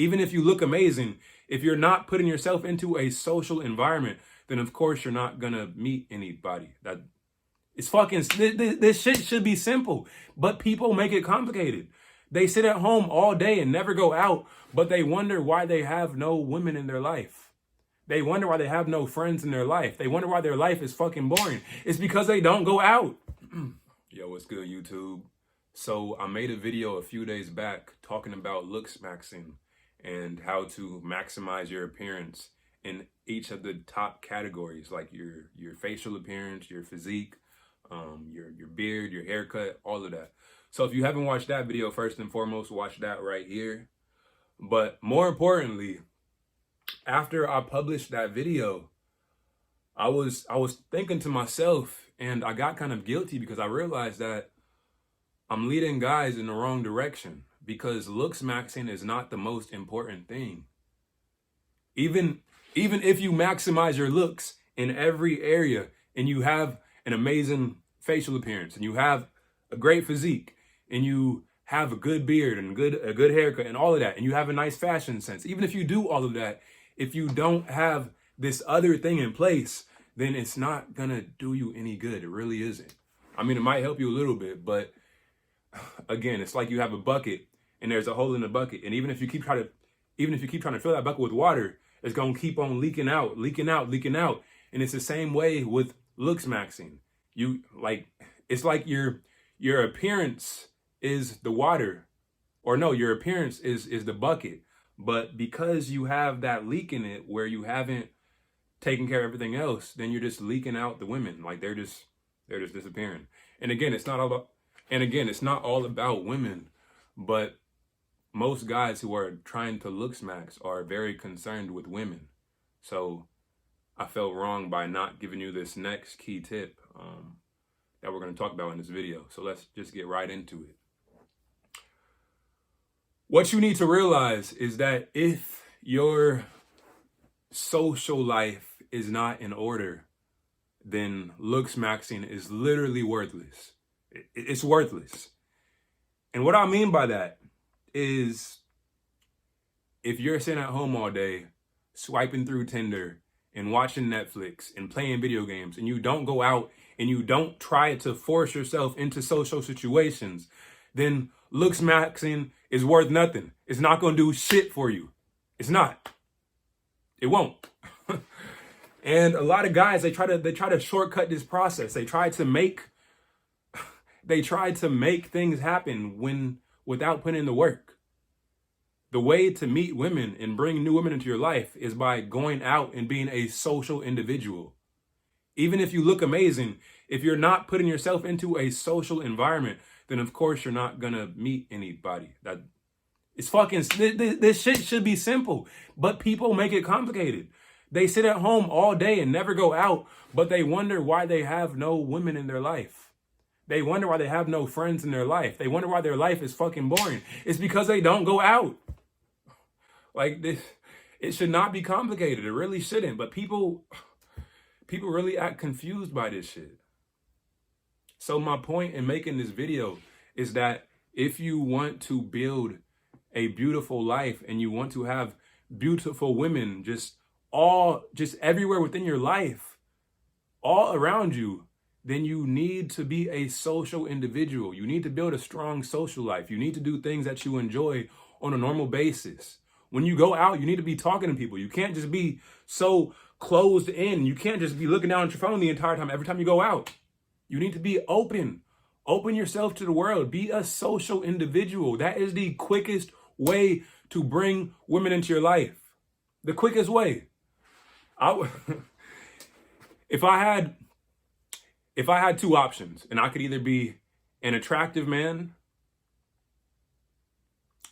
Even if you look amazing, if you're not putting yourself into a social environment, then of course you're not gonna meet anybody. It's fucking, this shit should be simple, but people make it complicated. They sit at home all day and never go out, but they wonder why they have no women in their life. They wonder why they have no friends in their life. They wonder why their life is fucking boring. It's because they don't go out. Yo, what's good, YouTube? So I made a video a few days back talking about Looksmaxxing and how to maximize your appearance in each of the top categories, like your facial appearance, your physique, your beard, your haircut, all of that. So if you haven't watched that video, first and foremost, watch that right here. But more importantly, after I published that video, I was thinking to myself, and I got kind of guilty because I realized that I'm leading guys in the wrong direction, because Looksmaxxing is not the most important thing. Even if you maximize your looks in every area and you have an amazing facial appearance and you have a great physique and you have a good beard and a good haircut and all of that, and you have a nice fashion sense, even if you do all of that, if you don't have this other thing in place, then it's not gonna do you any good. It really isn't. I mean, it might help you a little bit, but again, it's like you have a bucket and there's a hole in the bucket, and even if you keep trying to fill that bucket with water, it's gonna keep on leaking out. And it's the same way with Looksmaxxing. It's like your appearance is the water, or no, your appearance is the bucket. But because you have that leak in it where you haven't taken care of everything else, then you're just leaking out the women. Like they're just disappearing. And again, it's not all about women, but most guys who are trying to Looksmax are very concerned with women. So I felt wrong by not giving you this next key tip that we're going to talk about in this video. So let's just get right into it. What you need to realize is that if your social life is not in order, then Looksmaxxing is literally worthless. It's worthless. And what I mean by that is, if you're sitting at home all day, swiping through Tinder and watching Netflix and playing video games, and you don't go out and you don't try to force yourself into social situations, then Looksmaxxing is worth nothing. It's not going to do shit for you. It's not. It won't. And a lot of guys, they try to shortcut this process. They try to make things happen without putting in the work. The way to meet women and bring new women into your life is by going out and being a social individual. Even if you look amazing, if you're not putting yourself into a social environment, then of course you're not gonna meet anybody. This shit should be simple, but people make it complicated. They sit at home all day and never go out, but they wonder why they have no women in their life. They wonder why they have no friends in their life. They wonder why their life is fucking boring. It's because they don't go out. Like this, it should not be complicated. It really shouldn't, but people really act confused by this shit. So my point in making this video is that if you want to build a beautiful life and you want to have beautiful women just everywhere within your life, all around you, then you need to be a social individual. You need to build a strong social life. You need to do things that you enjoy on a normal basis. When you go out, you need to be talking to people. You can't just be so closed in. You can't just be looking down at your phone the entire time, every time you go out. You need to be open. Open yourself to the world. Be a social individual. That is the quickest way to bring women into your life. The quickest way. If I had two options, and I could either be an attractive man,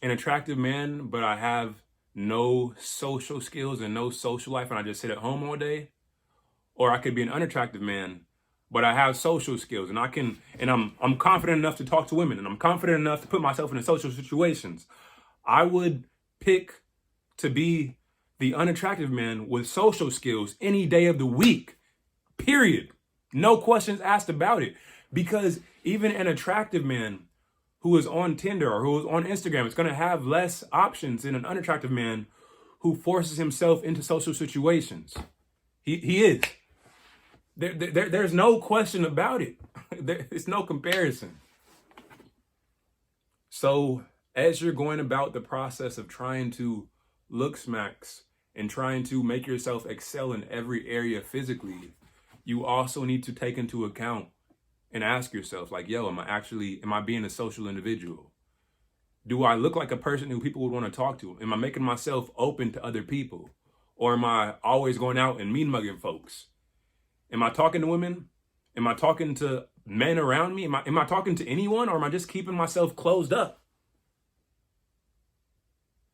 but I have no social skills and no social life, and I just sit at home all day, or I could be an unattractive man, but I have social skills, and I'm confident enough to talk to women, and I'm confident enough to put myself in social situations. I would pick to be the unattractive man with social skills any day of the week, period. No questions asked about it. Because even an attractive man who is on Tinder or who is on Instagram is going to have less options than an unattractive man who forces himself into social situations. He is. There's no question about it. There's no comparison. So as you're going about the process of trying to Looksmaxx and trying to make yourself excel in every area physically, you also need to take into account and ask yourself, like, yo, am I being a social individual? Do I look like a person who people would want to talk to? Am I making myself open to other people? Or am I always going out and mean mugging folks? Am I talking to women? Am I talking to men around me? Am I talking to anyone, or am I just keeping myself closed up?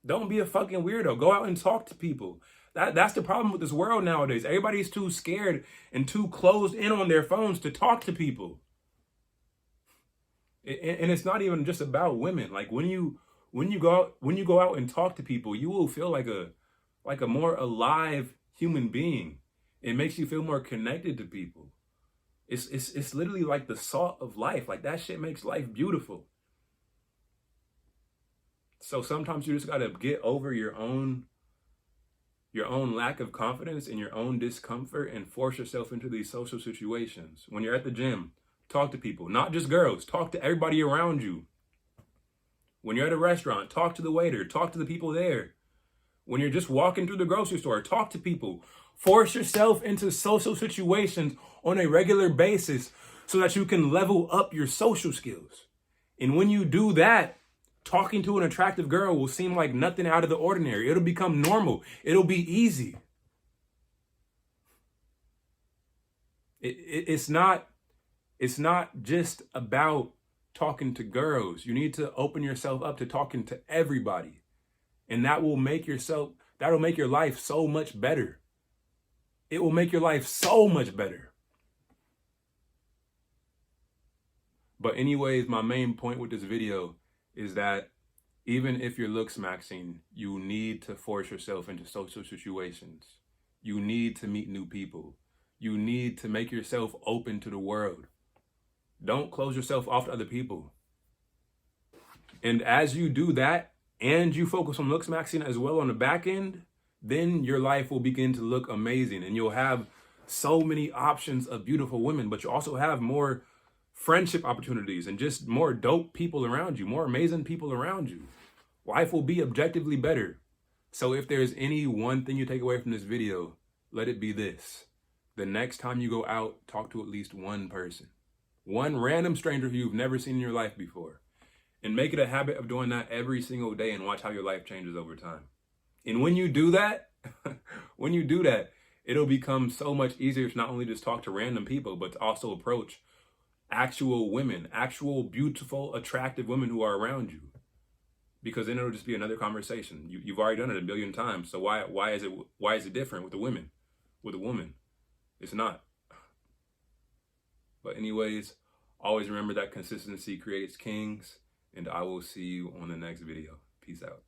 Don't be a fucking weirdo. Go out and talk to people. That's the problem with this world nowadays. Everybody's too scared and too closed in on their phones to talk to people. And it's not even just about women. Like when you go out and talk to people, you will feel like a more alive human being. It makes you feel more connected to people. It's literally like the salt of life. Like that shit makes life beautiful. So sometimes you just gotta get over your own lack of confidence and your own discomfort and force yourself into these social situations. When you're at the gym, talk to people, not just girls. Talk to everybody around you. When you're at a restaurant, talk to the waiter, talk to the people there. When you're just walking through the grocery store, talk to people. Force yourself into social situations on a regular basis so that you can level up your social skills. And when you do that, talking to an attractive girl will seem like nothing out of the ordinary. It'll become normal. It'll be easy. It's not just about talking to girls. You need to open yourself up to talking to everybody. And that will make your life so much better. It will make your life so much better. But anyways, my main point with this video is that even if you're Looksmaxxing, you need to force yourself into social situations. You need to meet new people. You need to make yourself open to the world. Don't close yourself off to other people. And as you do that, and you focus on Looksmaxxing as well on the back end, then your life will begin to look amazing. And you'll have so many options of beautiful women, but you also have more friendship opportunities and just more dope people around you, more amazing people around you. Life will be objectively better. So if there's any one thing you take away from this video, let it be this. The next time you go out, talk to at least one person. One random stranger who you've never seen in your life before. And make it a habit of doing that every single day and watch how your life changes over time. And when you do that, it'll become so much easier to not only just talk to random people, but to also approach actual women, actual beautiful, attractive women who are around you. Because then it'll just be another conversation. You've already done it a billion times. So why is it different with the women? With a woman? It's not. But anyways, always remember that consistency creates kings, and I will see you on the next video. Peace out.